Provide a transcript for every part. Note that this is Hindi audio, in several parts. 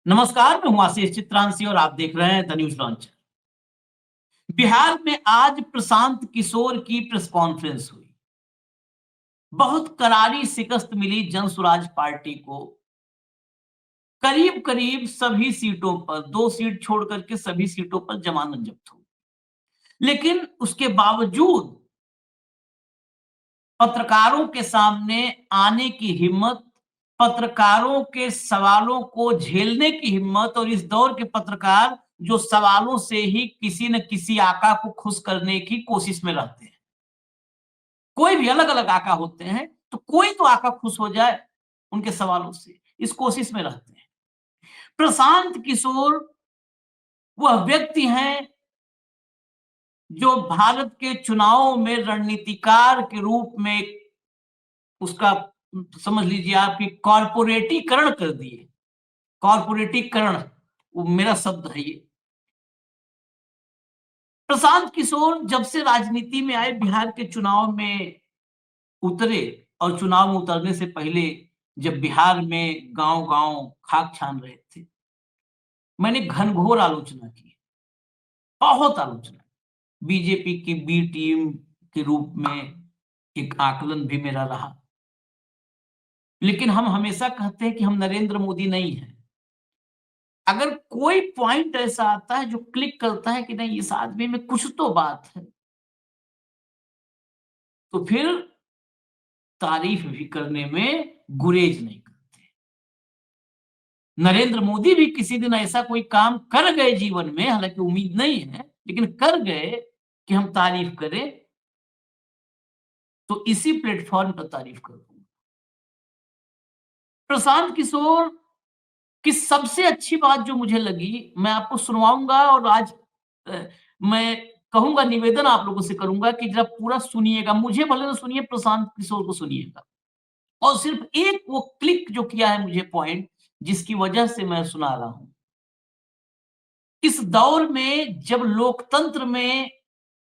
नमस्कार, मैं हूं आशीष चित्रांशी और आप देख रहे हैं द न्यूज लॉन्चर। बिहार में आज प्रशांत किशोर की प्रेस कॉन्फ्रेंस हुई। बहुत करारी शिकस्त मिली जन स्वराज पार्टी को। करीब करीब सभी सीटों पर, 2 सीट छोड़ करके सभी सीटों पर जमानत जब्त हुई। लेकिन उसके बावजूद पत्रकारों के सामने आने की हिम्मत, पत्रकारों के सवालों को झेलने की हिम्मत, और इस दौर के पत्रकार जो सवालों से ही किसी न किसी आका को खुश करने की कोशिश में रहते हैं। कोई भी अलग-अलग आका होते हैं, तो कोई तो आका खुश हो जाए उनके सवालों से, इस कोशिश में रहते हैं। प्रशांत किशोर वह व्यक्ति हैं जो भारत के चुनावों में रणनीतिकार के रूप में उसका समझ लीजिए आप कि कॉर्पोरेटीकरण कर दिए। कॉर्पोरेटीकरण वो मेरा शब्द है ये। प्रशांत किशोर जब से राजनीति में आए, बिहार के चुनाव में उतरे, और चुनाव में उतरने से पहले जब बिहार में गांव-गांव खाक छान रहे थे, मैंने घनघोर आलोचना की, बहुत आलोचना। बीजेपी की बी टीम के रूप में एक आकलन भी मेरा रहा। लेकिन हम हमेशा कहते हैं कि हम नरेंद्र मोदी नहीं हैं। अगर कोई पॉइंट ऐसा आता है जो क्लिक करता है कि नहीं, इस आदमी में कुछ तो बात है, तो फिर तारीफ भी करने में गुरेज नहीं करते। नरेंद्र मोदी भी किसी दिन ऐसा कोई काम कर गए जीवन में, हालांकि उम्मीद नहीं है, लेकिन कर गए कि हम तारीफ करें, तो इसी प्लेटफॉर्म पर तारीफ कर दूंगा। प्रशांत किशोर की सबसे अच्छी बात जो मुझे लगी, मैं आपको सुनवाऊंगा, और आज अ, मैं कहूंगा, निवेदन आप लोगों से करूंगा कि जरा पूरा सुनिएगा। मुझे भले ना सुनिए, प्रशांत किशोर को सुनिएगा। और सिर्फ एक वो क्लिक जो किया है मुझे पॉइंट, जिसकी वजह से मैं सुना रहा हूं। इस दौर में जब लोकतंत्र में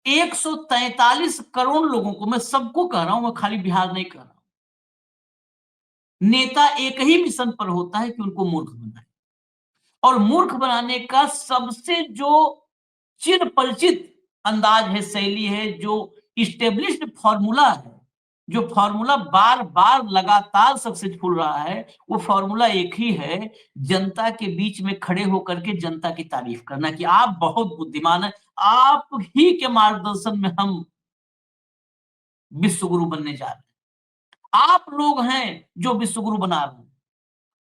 143 करोड़ लोगों को, मैं सबको कह रहा हूं, मैं खाली बिहार नहीं कह रहा हूं, नेता एक ही मिशन पर होता है कि उनको मूर्ख बनाए। और मूर्ख बनाने का सबसे जो चिर परिचित अंदाज है, शैली है, जो इस्टेब्लिश्ड फॉर्मूला है, जो फॉर्मूला बार बार लगातार सक्सेसफुल रहा है, वो फॉर्मूला एक ही है। जनता के बीच में खड़े होकर के जनता की तारीफ करना कि आप बहुत बुद्धिमान है, आप ही के मार्गदर्शन में हम विश्व गुरु बनने जा रहे हैं, आप लोग हैं जो विश्व गुरु बना रहे हैं।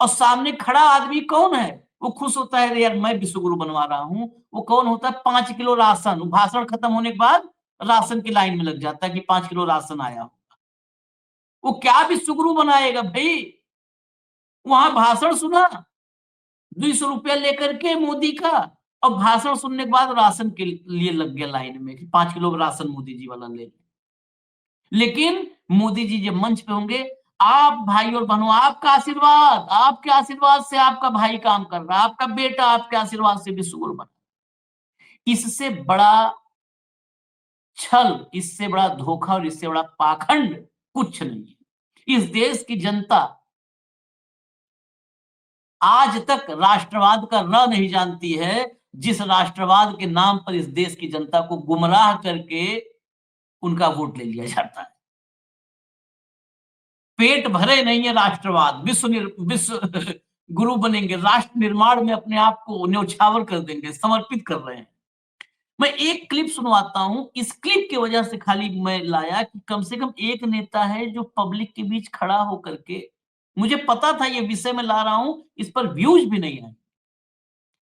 और सामने खड़ा आदमी कौन है? वो खुश होता है, अरे यार मैं विश्व गुरु बनवा रहा हूं। वो कौन होता है? 5 किलो राशन। भाषण खत्म होने के बाद राशन की लाइन में लग जाता है कि 5 किलो राशन आया। वो क्या विश्व गुरु बनाएगा भाई? वहां भाषण सुना, 200 रुपया लेकर के मोदी का, और भाषण सुनने के बाद राशन के लिए लग गया लाइन में कि 5 किलो राशन मोदी जी वाला ले। लेकिन मोदी जी जब मंच पे होंगे, आप भाई और बहनों, आपका आशीर्वाद, आपके आशीर्वाद से आपका भाई काम कर रहा है, आपका बेटा आपके आशीर्वाद से विश्व गुरु बना। इससे बड़ा छल, इससे बड़ा धोखा और इससे बड़ा पाखंड कुछ नहीं है। इस देश की जनता आज तक राष्ट्रवाद का र नहीं जानती है, जिस राष्ट्रवाद के नाम पर इस देश की जनता को गुमराह करके उनका वोट ले लिया जाता है। पेट भरे नहीं है राष्ट्रवाद, विश्व गुरु बनेंगे, राष्ट्र निर्माण में अपने आप को न्यौछावर कर देंगे, समर्पित कर रहे हैं। मैं एक क्लिप सुनवाता हूं। इस क्लिप की वजह से खाली मैं लाया कि कम से कम एक नेता है जो पब्लिक के बीच खड़ा होकर के, मुझे पता था ये विषय में ला रहा हूं, इस पर व्यूज भी नहीं आए,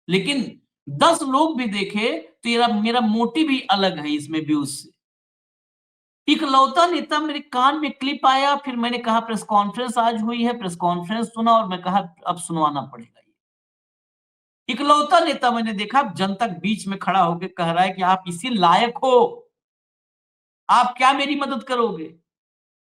लेकिन 10 लोग भी देखे तो मेरा मोटिव ही अलग है इसमें व्यूज से। इकलौता नेता, मेरे कान में क्लिप आया, फिर मैंने कहा प्रेस कॉन्फ्रेंस आज हुई है, प्रेस कॉन्फ्रेंस सुना, और मैं कहा अब सुनवाना पड़ेगा। इकलौता नेता मैंने देखा जनता के बीच में खड़ा होकर कह रहा है कि आप इसी लायक हो, आप क्या मेरी मदद करोगे,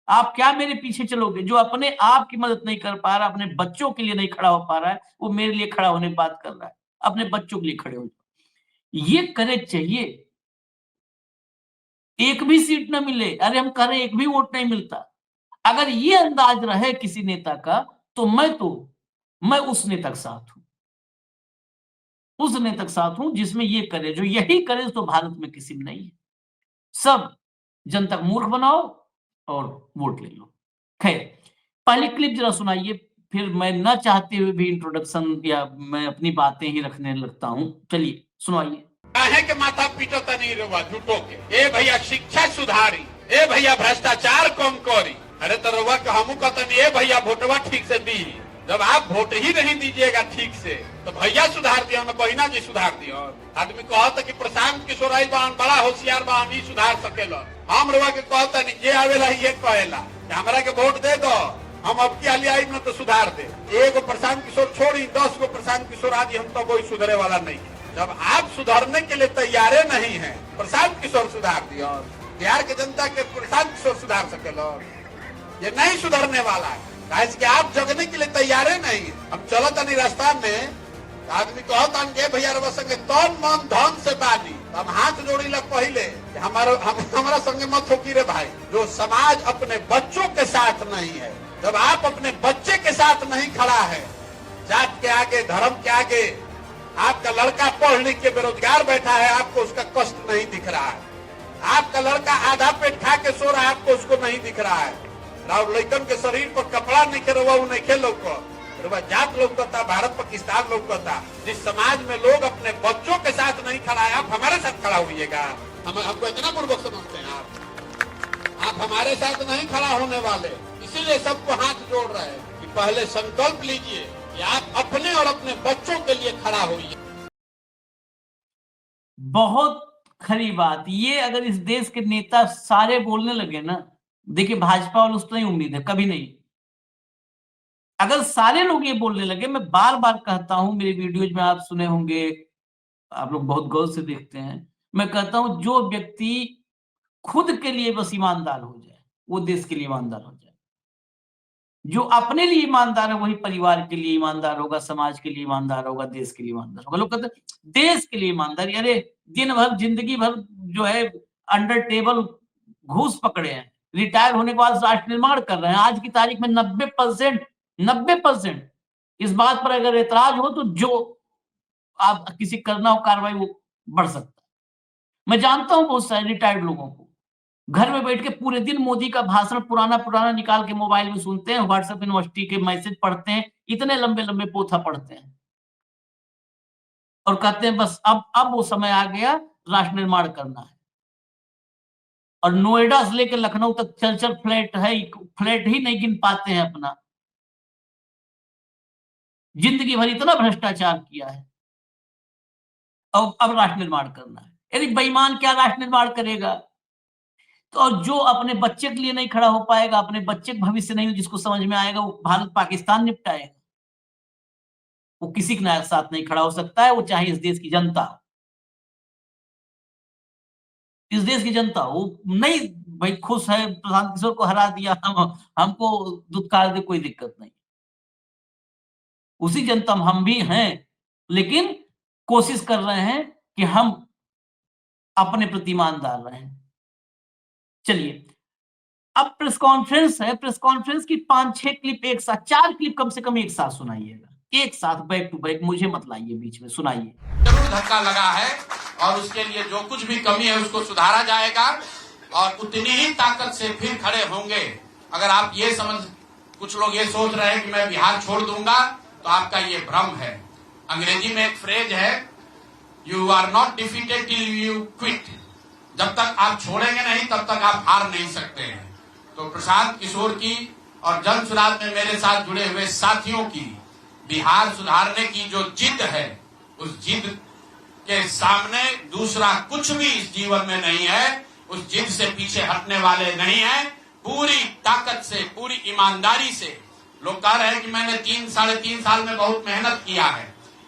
आप क्या मेरे पीछे चलोगे? जो अपने आप की मदद नहीं कर पा रहा, अपने बच्चों के लिए नहीं खड़ा हो पा रहा है, वो मेरे लिए खड़ा होने की बात कर रहा है। अपने बच्चों के लिए खड़े हो जाओ। ये करेज चाहिए। एक भी सीट ना मिले, अरे हम कह रहे हैं एक भी वोट नहीं मिलता, अगर ये अंदाज रहे किसी नेता का, तो मैं उस नेता के साथ हूं। उस नेता के साथ हूं जिसमें ये करे, जो यही करे तो भारत में किसी में नहीं है। सब जनता को मूर्ख बनाओ और वोट ले लो। खैर, पहली क्लिप जरा सुनाइए, फिर मैं ना चाहते हुए भी इंट्रोडक्शन या मैं अपनी बातें ही रखने लगता हूं। चलिए सुनाइए। काहे के माथा पीटता नहीं रहुआ झूठो के। ए भैया शिक्षा सुधारी, ए भैया भ्रष्टाचार कम करी। अरे तो रहुआ के हमू कहते ए भैया वोटवा ठीक से दी। जब आप वोट ही नहीं दीजिएगा ठीक से तो भैया सुधार दिया, न बहिना जी सुधार दिया। आदमी कहता कि प्रशांत किशोर आई बान बड़ा होशियार बान, ही सुधार सकेला। हम रहुआ के कहता नहीं, जे आवेला ये कहेला हमरा के वोट दे दो, हम अब की हाली आई न तो सुधार दे। एगो प्रशांत किशोर छोड़ी 10 गो प्रशांत किशोर आदि हम तो कोई सुधरे वाला नहीं। जब आप सुधरने के लिए तैयार नहीं है, प्रशांत किशोर सुधार दिया। बिहार की जनता के प्रशांत किशोर सुधार सकेलो, ये नहीं सुधरने वाला है। कि आप जगने के लिए तैयार नहीं। हम चलत नहीं रास्ता में, आदमी कहता के भैया रवा संगे तन मन धन से बानी, हम हाथ जोड़ी लग पहले हमारा संगे मत हो रे भाई। जो समाज अपने बच्चों के साथ नहीं है, जब आप अपने बच्चे के साथ नहीं खड़ा है, जात के आगे धर्म के आगे, आपका लड़का पढ़ लिख के बेरोजगार बैठा है, आपको उसका कष्ट नहीं दिख रहा है। आपका लड़का आधा पेट खा के सो रहा है, आपको उसको नहीं दिख रहा है। लड़कन के शरीर पर कपड़ा नहीं खेलवा, वो नहीं खेलो जात लौकता, भारत पाकिस्तान लौकता। जिस समाज में लोग अपने बच्चों के साथ नहीं खड़ा है, आप हमारे साथ खड़ा होइएगा। हमको इतना पूर्वक समझते हैं आप हमारे साथ नहीं खड़ा होने वाले। इसीलिए सबको हाथ जोड़ रहे हैं कि पहले संकल्प लीजिए कि आप अपने और अपने बच्चों के लिए खड़ा होइए। बहुत खरी बात। ये अगर इस देश के नेता सारे बोलने लगे ना, देखिए भाजपा वालों से तो नहीं उम्मीद है, कभी नहीं। अगर सारे लोग ये बोलने लगे, मैं बार बार कहता हूं, मेरी वीडियोज में आप सुने होंगे, आप लोग बहुत गौर से देखते हैं, मैं कहता हूं जो व्यक्ति खुद के लिए बस ईमानदार हो जाए, वो देश के लिए ईमानदार हो जाए। जो अपने लिए ईमानदार है वही परिवार के लिए ईमानदार होगा, समाज के लिए ईमानदार होगा, देश के लिए ईमानदार होगा। लोग कहते हैं देश के लिए ईमानदारी, अरे दिन भर जिंदगी भर जो है अंडर टेबल घूस पकड़े हैं, रिटायर होने के बाद राष्ट्र निर्माण कर रहे हैं। आज की तारीख में 90% इस बात पर अगर एतराज हो तो जो आप किसी करना हो कार्रवाई वो बढ़ सकता है। मैं जानता हूं बहुत सारे रिटायर्ड लोगों को, घर में बैठ के पूरे दिन मोदी का भाषण पुराना निकाल के मोबाइल में सुनते हैं, व्हाट्सएप यूनिवर्सिटी के मैसेज पढ़ते हैं, इतने लंबे पोथा पढ़ते हैं और कहते हैं बस अब वो समय आ गया, राष्ट्र निर्माण करना है। और नोएडा से लेकर लखनऊ तक चल फ्लैट है, फ्लैट ही नहीं गिन पाते हैं अपना। जिंदगी भर इतना भ्रष्टाचार किया है, अब राष्ट्र निर्माण करना है। यदि बेईमान क्या राष्ट्र निर्माण करेगा? तो जो अपने बच्चे के लिए नहीं खड़ा हो पाएगा, अपने बच्चे का भविष्य नहीं जिसको समझ में आएगा, वो भारत पाकिस्तान निपटाएगा। वो किसी के साथ नहीं खड़ा हो सकता है, वो चाहे इस देश की जनता हो। इस देश की जनता वो नहीं भाई खुश है, प्रशांत किशोर को हरा दिया, हमको दुत्कार दे, कोई दिक्कत नहीं। उसी जनता में हम भी हैं, लेकिन कोशिश कर रहे हैं कि हम अपने प्रति ईमानदार रहें। चलिए, अब प्रेस कॉन्फ्रेंस है, प्रेस कॉन्फ्रेंस की 5-6 क्लिप एक साथ, 4 क्लिप कम से कम एक साथ सुनाइएगा, एक साथ बैक टू बैक, मुझे मत लाइए बीच में, सुनाइए। जरूर धक्का लगा है और उसके लिए जो कुछ भी कमी है उसको सुधारा जाएगा और उतनी ही ताकत से फिर खड़े होंगे। अगर आप ये कुछ लोग ये सोच रहे हैं कि मैं बिहार छोड़ दूंगा, तो आपका ये भ्रम है। अंग्रेजी में एक फ्रेज है, you are not defeated till you quit. जब तक आप छोड़ेंगे नहीं तब तक आप हार नहीं सकते हैं। तो प्रशांत किशोर की और जन सुराज में मेरे साथ जुड़े हुए साथियों की बिहार सुधारने की जो जिद है, उस जिद के सामने दूसरा कुछ भी इस जीवन में नहीं है। उस जिद से पीछे हटने वाले नहीं है। पूरी ताकत से, पूरी ईमानदारी से। लोग कह रहे हैं कि मैंने 3-3.5 साल में बहुत मेहनत किया है,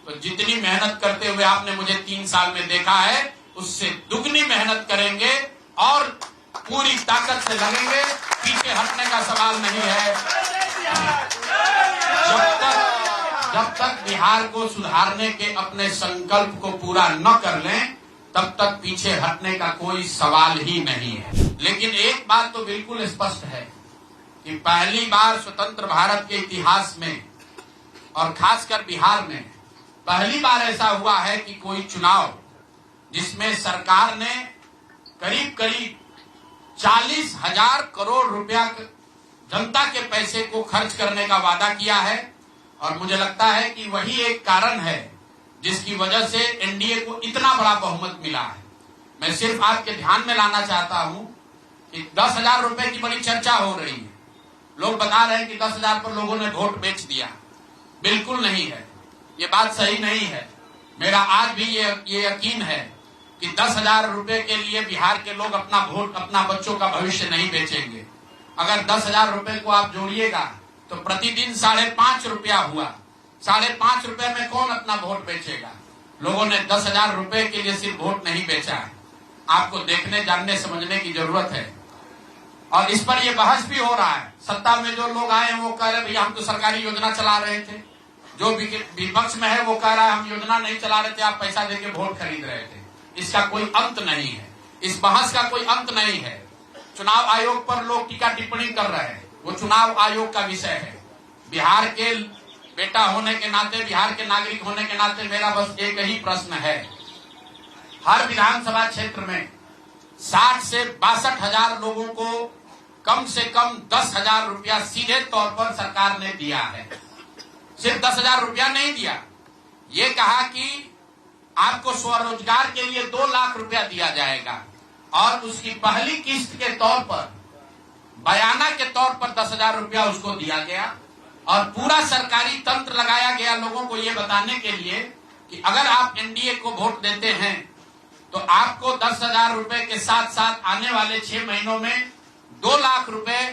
तो जितनी मेहनत करते हुए आपने मुझे 3 साल में देखा है, उससे दुगनी मेहनत करेंगे और पूरी ताकत से लगेंगे। पीछे हटने का सवाल नहीं है। जब तक बिहार को सुधारने के अपने संकल्प को पूरा न कर लें, तब तक पीछे हटने का कोई सवाल ही नहीं है। लेकिन एक बात तो बिल्कुल स्पष्ट है कि पहली बार स्वतंत्र भारत के इतिहास में और खासकर बिहार में पहली बार ऐसा हुआ है कि कोई चुनाव जिसमें सरकार ने करीब करीब 40,000 करोड़ रुपया जनता के पैसे को खर्च करने का वादा किया है। और मुझे लगता है कि वही एक कारण है जिसकी वजह से एनडीए को इतना बड़ा बहुमत मिला है। मैं सिर्फ आपके ध्यान में लाना चाहता हूं कि 10,000 रुपए की बड़ी चर्चा हो रही है। लोग बता रहे हैं कि 10,000 पर लोगों ने वोट बेच दिया। बिल्कुल नहीं है, ये बात सही नहीं है। मेरा आज भी ये यकीन है कि 10,000 रुपए के लिए बिहार के लोग अपना वोट, अपना बच्चों का भविष्य नहीं बेचेंगे। अगर 10,000 रुपए को आप जोड़िएगा तो प्रतिदिन 5.5 रुपया हुआ। 5.5 रुपए में कौन अपना वोट बेचेगा? लोगों ने 10,000 रुपए के लिए सिर्फ वोट नहीं बेचा है। आपको देखने, जानने, समझने की जरूरत है। और इस पर यह बहस भी हो रहा है। सत्ता में जो लोग आए हैं वो कह रहे भैया हम तो सरकारी योजना चला रहे थे। जो विपक्ष में है वो कह रहा है हम योजना नहीं चला रहे थे, आप पैसा देके वोट खरीद रहे थे। इसका कोई अंत नहीं है, इस बहस का कोई अंत नहीं है। चुनाव आयोग पर लोग टीका टिप्पणी कर रहे हैं, वो चुनाव आयोग का विषय है। बिहार के बेटा होने के नाते, बिहार के नागरिक होने के नाते मेरा बस एक ही प्रश्न है। हर विधानसभा क्षेत्र में 60 से 62,000 लोगों को कम से कम 10,000 रुपया सीधे तौर पर सरकार ने दिया है। सिर्फ 10,000 रुपया नहीं दिया, ये कहा कि आपको स्वरोजगार के लिए 2 लाख रुपया दिया जाएगा और उसकी पहली किस्त के तौर पर, बयाना के तौर पर 10,000 रुपया उसको दिया गया। और पूरा सरकारी तंत्र लगाया गया लोगों को ये बताने के लिए कि अगर आप एनडीए को वोट देते हैं तो आपको 10,000 रुपए के साथ साथ आने वाले 6 महीनों में 2 लाख रुपए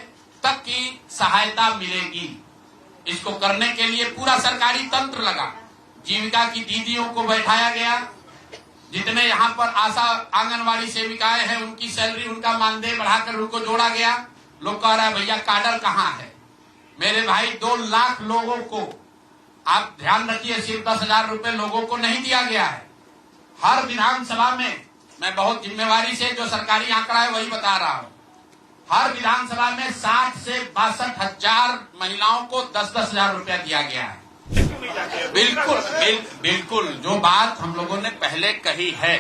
तक की सहायता मिलेगी। इसको करने के लिए पूरा सरकारी तंत्र लगा। जीविका की दीदियों को बैठाया गया। जितने यहाँ पर आशा आंगनवाड़ी सेविकाएं हैं उनकी सैलरी, उनका मानदेय बढ़ाकर उनको जोड़ा गया। लोग कह रहा है भैया काडर कहाँ है? मेरे भाई 2 लाख लोगों को, आप ध्यान रखिए, सिर्फ 10,000 रुपए लोगों को नहीं दिया गया है। हर विधानसभा में, मैं बहुत जिम्मेवारी से जो सरकारी आंकड़ा है वही बता रहा हूं, हर विधानसभा में 60 से 62,000 महिलाओं को 10,000 रुपया दिया गया है। बिल्कुल जो बात हम लोगों ने पहले कही है,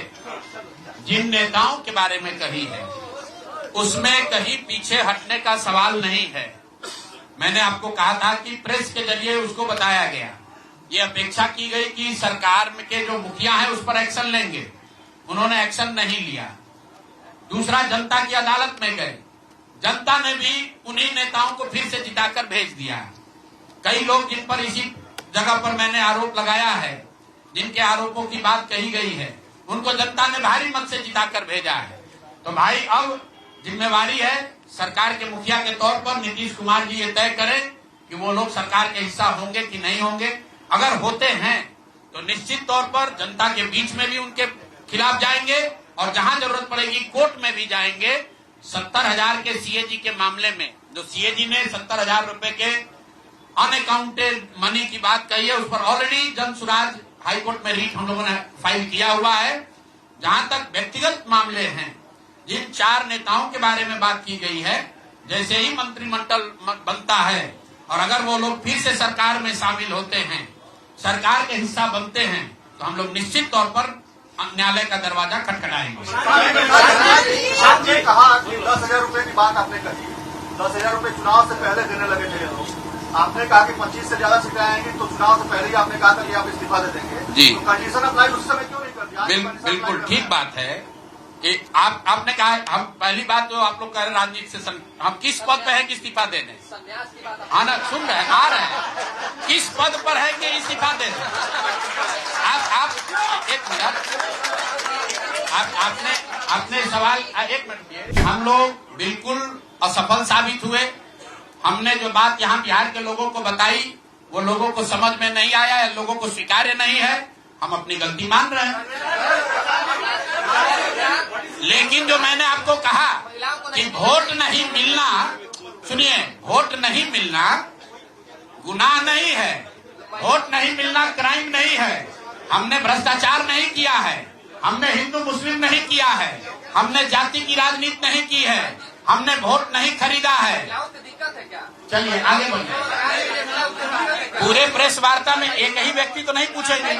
जिन नेताओं के बारे में कही है, उसमें कहीं पीछे हटने का सवाल नहीं है। मैंने आपको कहा था कि प्रेस के जरिए उसको बताया गया। ये अपेक्षा की गई कि सरकार के जो मुखिया हैं उस पर एक्शन लेंगे, उन्होंने एक्शन नहीं लिया। दूसरा, जनता की अदालत में गए, जनता ने भी उन्हीं नेताओं को फिर से जिताकर भेज दिया। कई लोग जिन पर इसी जगह पर मैंने आरोप लगाया है, जिनके आरोपों की बात कही गई है, उनको जनता ने भारी मत से जिताकर भेजा है। तो भाई अब जिम्मेवारी है सरकार के मुखिया के तौर पर नीतीश कुमार जी ये तय करें कि वो लोग सरकार के हिस्सा होंगे कि नहीं होंगे। अगर होते हैं तो निश्चित तौर पर जनता के बीच में भी उनके खिलाफ जाएंगे और जहां जरूरत पड़ेगी कोर्ट में भी जाएंगे। 70,000 के सीएजी के मामले में, जो सीएजी ने 70,000 रुपए के अनअकाउंटेड मनी की बात कही है, उस पर ऑलरेडी जन सुराज हाईकोर्ट में रीट हम लोगों ने फाइल किया हुआ है। जहां तक व्यक्तिगत मामले हैं, जिन 4 नेताओं के बारे में बात की गई है, जैसे ही मंत्रिमंडल बनता है और अगर वो लोग फिर से सरकार में शामिल होते हैं, सरकार के हिस्सा बनते हैं, तो हम लोग निश्चित तौर पर न्यायालय का दरवाजा खटखटाएंगे। आपने कहा कि 10,000 रुपए की बात आपने कही, 10,000 रुपए चुनाव से पहले देने लगे थे लोग। आपने कहा कि 25 से ज्यादा सीटें आएंगी तो चुनाव से पहले ही आपने कहा था कि आप इस्तीफा दे देंगे जी। तो कंडीशन अप्लाई उस समय क्यों नहीं कर दिया? बिल्कुल ठीक बात है कि आपने कहा, हम पहली बात जो आप लोग कह रहे राजनीति से हम किस पद पे है कि इस्तीफा दे दें? हाँ ना, सुन रहे हैं, आ रहे हैं, किस पद पर है कि इस्तीफा दे दें? आप एक मिनट, आपने सवाल, एक मिनट, हम लोग बिल्कुल असफल साबित हुए। हमने जो बात यहाँ बिहार के लोगों को बताई वो लोगों को समझ में नहीं आया है, लोगों को स्वीकार्य नहीं है। हम अपनी गलती मान रहे हैं। लेकिन जो मैंने आपको कहा कि वोट नहीं मिलना, सुनिए, वोट नहीं मिलना गुनाह नहीं है, वोट नहीं मिलना क्राइम नहीं है। हमने भ्रष्टाचार नहीं किया है, हमने हिंदू मुस्लिम नहीं किया है, हमने जाति की राजनीति नहीं की है। हमने वोट नहीं खरीदा है। दिक्कत है क्या? चलिए आगे बढ़िए। पूरे प्रेस वार्ता में एक ही व्यक्ति तो नहीं पूछेंगे।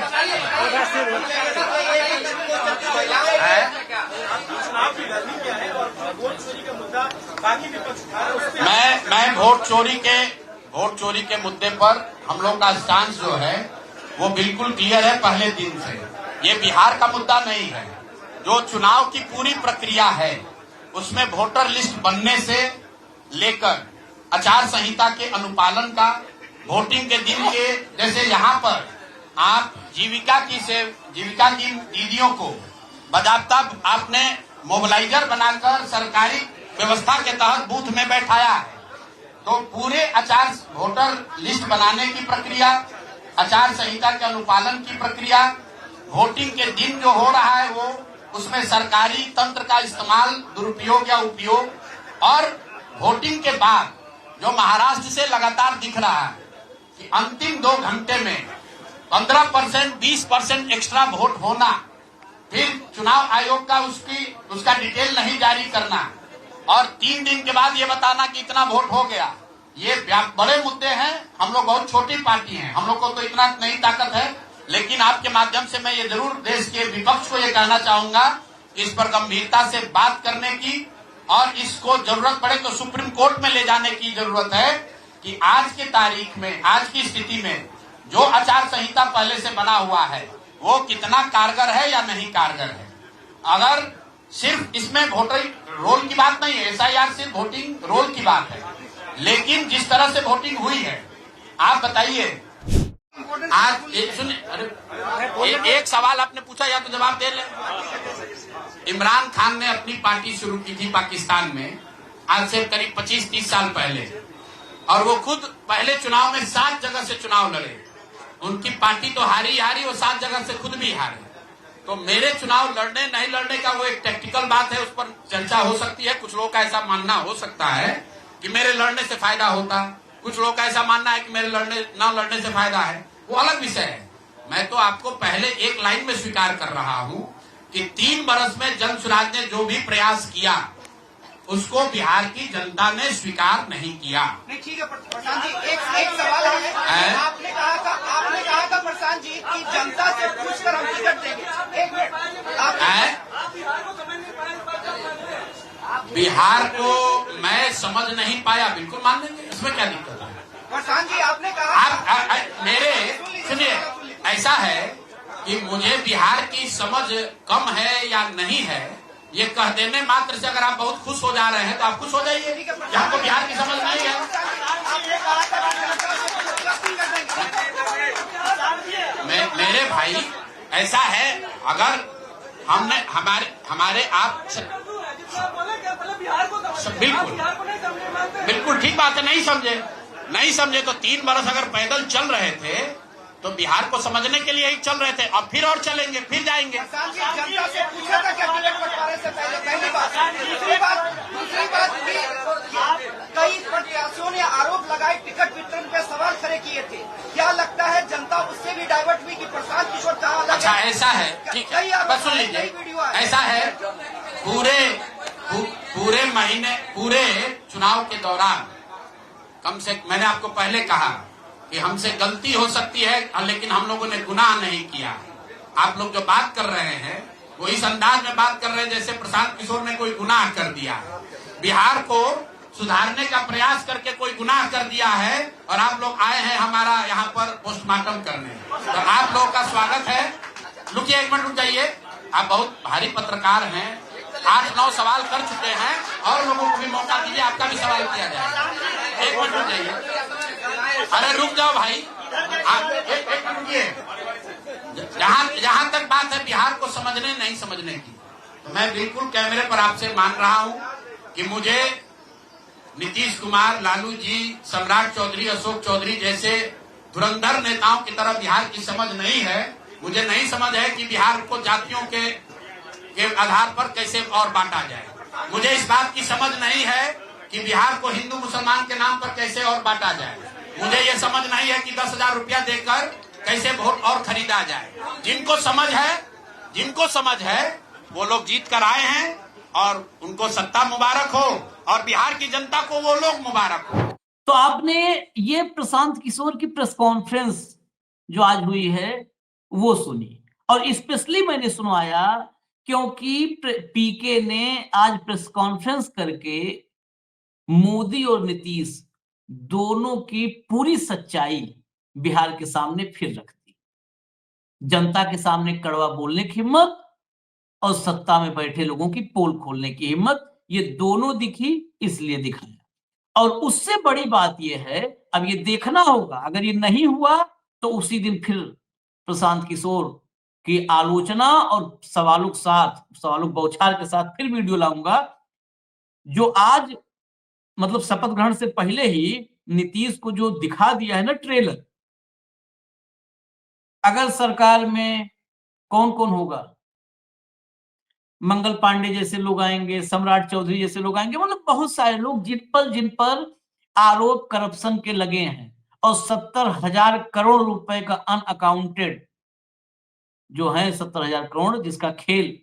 मैं वोट चोरी के मुद्दे पर हम लोग का स्टांस जो है वो बिल्कुल क्लियर है पहले दिन से। ये बिहार का मुद्दा नहीं है। जो चुनाव की पूरी प्रक्रिया है उसमें वोटर लिस्ट बनने से लेकर आचार संहिता के अनुपालन का, वोटिंग के दिन के, जैसे यहाँ पर आप जीविका की दीदियों को बाकायदा आपने मोबिलाइजर बनाकर सरकारी व्यवस्था के तहत बूथ में बैठाया है। तो पूरे वोटर लिस्ट बनाने की प्रक्रिया, आचार संहिता के अनुपालन की प्रक्रिया, वोटिंग के दिन जो हो रहा है वो उसमें सरकारी तंत्र का इस्तेमाल, दुरुपयोग या उपयोग, और वोटिंग के बाद जो महाराष्ट्र से लगातार दिख रहा है कि अंतिम 2 घंटे में 15%, 20% एक्स्ट्रा वोट होना, फिर चुनाव आयोग का उसका डिटेल नहीं जारी करना और 3 दिन के बाद ये बताना कि इतना वोट हो गया। ये बड़े मुद्दे हैं। हम लोग बहुत छोटी पार्टी हैं, हम लोग को तो इतना नहीं ताकत है, लेकिन आपके माध्यम से मैं ये जरूर देश के विपक्ष को ये कहना चाहूंगा इस पर गंभीरता से बात करने की, और इसको जरूरत पड़े तो सुप्रीम कोर्ट में ले जाने की जरूरत है कि आज की तारीख में, आज की स्थिति में जो आचार संहिता पहले से बना हुआ है वो कितना कारगर है या नहीं कारगर है। अगर सिर्फ इसमें वोटर रोल की बात नहीं है, एसआईआर सिर्फ वोटिंग रोल की बात है, लेकिन जिस तरह से वोटिंग हुई है, आप बताइए। आज एक सवाल आपने पूछा या तो जवाब दे ले। इमरान खान ने अपनी पार्टी शुरू की थी पाकिस्तान में आज से करीब 25-30 साल पहले, और वो खुद पहले चुनाव में 7 जगह से चुनाव लड़े। उनकी पार्टी तो हारी, वो 7 जगह से खुद भी हारे। तो मेरे चुनाव लड़ने नहीं लड़ने का वो एक टेक्निकल बात है, उस पर चर्चा हो सकती है। कुछ लोगों का ऐसा मानना हो सकता है कि मेरे लड़ने से फायदा होता, कुछ लोगों का ऐसा मानना है कि मेरे ना लड़ने से फायदा है, वो अलग विषय है। मैं तो आपको पहले एक लाइन में स्वीकार कर रहा हूं कि 3 बरस में जन स्वराज ने जो भी प्रयास किया उसको बिहार की जनता ने स्वीकार नहीं किया। नहीं, ठीक है प्रशांत जी, एक सवाल है। आपने कहा था प्रशांत जी कि जनता से पूछकर हम टिकट देंगे। 1 मिनट। बिहार को मैं समझ नहीं पाया, बिल्कुल मान लेंगे, इसमें क्या दिक्कत है। प्रशांत जी आपने कहा सुनिए, ऐसा है कि मुझे बिहार की समझ कम है या नहीं है, ये कह देने मात्र से अगर आप बहुत खुश हो जा रहे हैं तो आप खुश हो जाइए कि आपको बिहार की समझ नहीं है। मेरे भाई ऐसा है, अगर हमने हमारे आप बिल्कुल ठीक बात है, नहीं समझे तो 3 बरस अगर पैदल चल रहे थे तो बिहार को समझने के लिए ही चल रहे थे, अब फिर और चलेंगे, फिर जाएंगे। जनता से पूछा था क्या टिकट बंटवारे से पहले? पहली बात। दूसरी बात भी कई प्रत्याशियों ने आरोप लगाए टिकट वितरण पे सवाल खड़े किए थे। क्या लगता है जनता उससे भी डाइवर्ट हुई कि प्रशांत किशोर कहाँ? अच्छा ऐसा है, ठीक है, बस सुन लीजिए। ऐसा है, पूरे चुनाव के दौरान मैंने आपको पहले कहा कि हमसे गलती हो सकती है, लेकिन हम लोगों ने गुनाह नहीं किया। आप लोग जो बात कर रहे हैं वो इस अंदाज में बात कर रहे हैं जैसे प्रशांत किशोर ने कोई गुनाह कर दिया, बिहार को सुधारने का प्रयास करके कोई गुनाह कर दिया है, और आप लोग आए हैं हमारा यहाँ पर पोस्टमार्टम करने। तो आप लोगों का स्वागत है। रुकिए 1 मिनट रुक जाइए, आप बहुत भारी पत्रकार हैं, 8-9 सवाल कर चुके हैं, और लोगों को भी मौका दीजिए, आपका भी सवाल किया जाएगा। 1 मिनट रुक जाइए। अरे रुक जाओ भाई, एक मिनट रुकिए। जहां तक बात है बिहार को समझने नहीं समझने की, तो मैं बिल्कुल कैमरे पर आपसे मान रहा हूं कि मुझे नीतीश कुमार, लालू जी, सम्राट चौधरी, अशोक चौधरी जैसे धुरंधर नेताओं की तरफ बिहार की समझ नहीं है। मुझे नहीं समझ है कि बिहार को जातियों के आधार पर कैसे और बांटा जाए। मुझे इस बात की समझ नहीं है कि बिहार को हिंदू मुसलमान के नाम पर कैसे और बांटा जाए। मुझे ये समझ नहीं है कि 10,000 रुपया देकर कैसे वोट और खरीदा जाए। जिनको समझ है वो लोग जीत कर आए हैं, और उनको सत्ता मुबारक हो। और बिहार की जनता को वो लोग मुबारक हो। तो आपने ये प्रशांत किशोर की प्रेस कॉन्फ्रेंस जो आज हुई है वो सुनी, और स्पेशली मैंने सुनवाया क्योंकि पीके ने आज प्रेस कॉन्फ्रेंस करके मोदी और नीतीश दोनों की पूरी सच्चाई बिहार के सामने फिर रख दी। जनता के सामने कड़वा बोलने की हिम्मत और सत्ता में बैठे लोगों की पोल खोलने की हिम्मत, ये दोनों दिखी, इसलिए दिखाया। और उससे बड़ी बात यह है, अब ये देखना होगा, अगर ये नहीं हुआ तो उसी दिन फिर प्रशांत किशोर की आलोचना और सवालों बौछार के साथ फिर वीडियो लाऊंगा, जो आज मतलब शपथ ग्रहण से पहले ही नीतीश को जो दिखा दिया है ना ट्रेलर, अगर सरकार में कौन कौन होगा, मंगल पांडे जैसे लोग आएंगे, सम्राट चौधरी जैसे लोग आएंगे, मतलब बहुत सारे लोग जिन पर आरोप करप्शन के लगे हैं, और 70,000 करोड़ रुपए का अनअकाउंटेड जो है 70,000 करोड़, जिसका खेल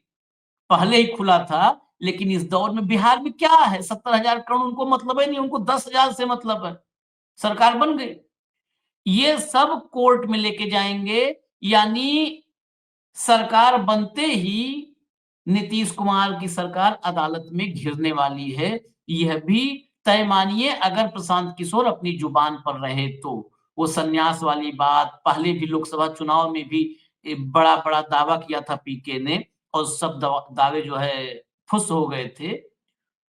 पहले ही खुला था, लेकिन इस दौर में बिहार में क्या है, 70,000 करोड़ उनको मतलब है नहीं, उनको 10,000 से मतलब है, सरकार बन गई। ये सब कोर्ट में लेके जाएंगे, यानी सरकार बनते ही नीतीश कुमार की सरकार अदालत में घिरने वाली है। यह भी तय मानिए, अगर प्रशांत किशोर अपनी जुबान पर रहे तो। वो संन्यास वाली बात पहले भी लोकसभा चुनाव में भी बड़ा बड़ा दावा किया था पीके ने, और सब दावे जो है फुस हो गए थे।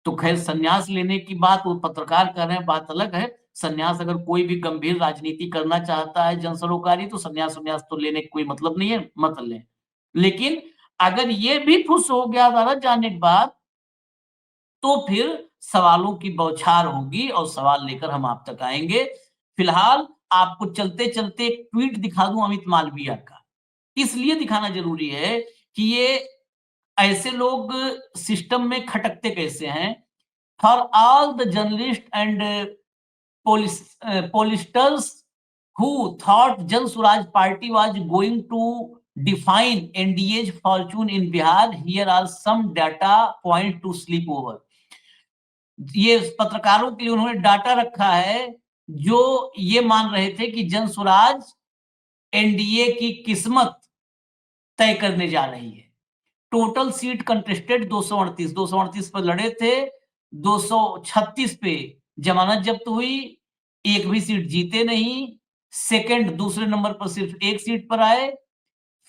तो खैर संन्यास लेने की बात वो पत्रकार कर रहे हैं, बात अलग है। संन्यास अगर कोई भी गंभीर राजनीति करना चाहता है, जन सरोकारी, तो संन्यास तो लेने का कोई मतलब नहीं है, मत लें। लेकिन अगर ये भी फुस हो गया अदालत जाने के बाद, तो फिर सवालों की बौछार होगी और सवाल लेकर हम आप तक आएंगे। फिलहाल आपको चलते चलते एक ट्वीट दिखा दूं अमित मालवीय का। इसलिए दिखाना जरूरी है कि ये ऐसे लोग सिस्टम में खटकते कैसे हैं। For all the journalist and pollsters who thought Jan Swaraj Party was going to define NDA's fortune in Bihar, here are some data point to sleep over. ये पत्रकारों के लिए उन्होंने डाटा रखा है, जो ये मान रहे थे कि जन स्वराज एनडीए की किस्मत तय करने जा रही है। टोटल सीट कंटेस्टेड 238 पर लड़े थे, 236 पे जमानत जब्त हुई, एक भी सीट जीते नहीं। सेकंड दूसरे नंबर पर सिर्फ एक सीट पर आए।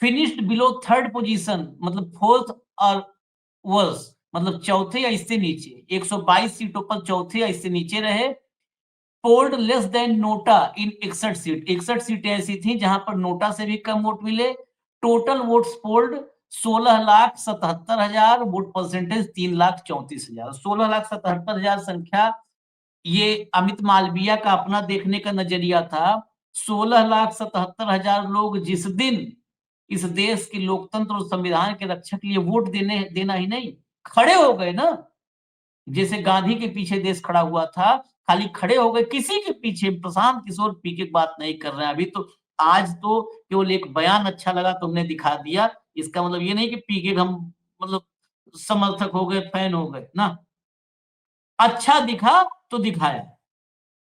फिनिश्ड बिलो थर्ड पोजीशन, मतलब फोर्थ और वर्स, मतलब चौथे या इससे नीचे। 122 सीटों पर चौथे या इससे नीचे रहे। पोल्ड लेस देन नोटा इन 61 सीट, 61 सीटें ऐसी थी जहां पर नोटा से भी कम वोट मिले। Total votes polled 16,77,000, vote percentage 3,34,000। 16,77,000 संख्या ये अमित मालवीय का अपना देखने का नजरिया था। 16,77,000 लोग जिस दिन इस देश के लोकतंत्र और संविधान के रक्षक के लिए वोट देना ही नहीं, खड़े हो गए ना, जैसे गांधी के पीछे देश खड़ा हुआ था, खाली खड़े हो गए किसी के पीछे। प्रशांत किशोर पीके की बात नहीं कर रहे हैं अभी तो। आज तो केवल एक बयान अच्छा लगा तो हमने दिखा दिया, इसका मतलब ये नहीं कि पीके हम मतलब समर्थक हो गए, फैन हो गए ना। अच्छा दिखा तो दिखाया।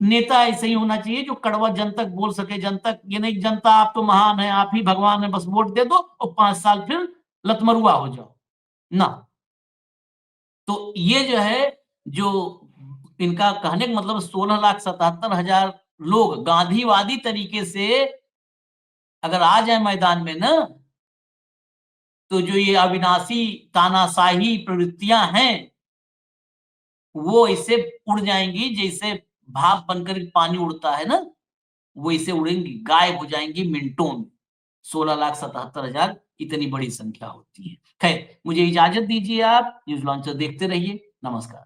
नेता ऐसे ही होना चाहिए जो कड़वा जन तक बोल सके। जन तक ये नहीं जनता आप तो महान है, आप ही भगवान है, बस वोट दे दो और 5 साल फिर लतमरुआ हो जाओ ना। तो ये जो है, जो इनका कहने का मतलब 16,77,000 लोग गांधीवादी तरीके से अगर आ जाए मैदान में ना, तो जो ये अविनाशी तानाशाही प्रवृत्तियां हैं वो इसे उड़ जाएंगी, जैसे भाप बनकर पानी उड़ता है ना, वो इसे उड़ेंगी, गायब हो जाएंगी मिनटों में। 16,77,000 इतनी बड़ी संख्या होती है। खैर, मुझे इजाजत दीजिए, आप न्यूज लॉन्चर देखते रहिए। नमस्कार।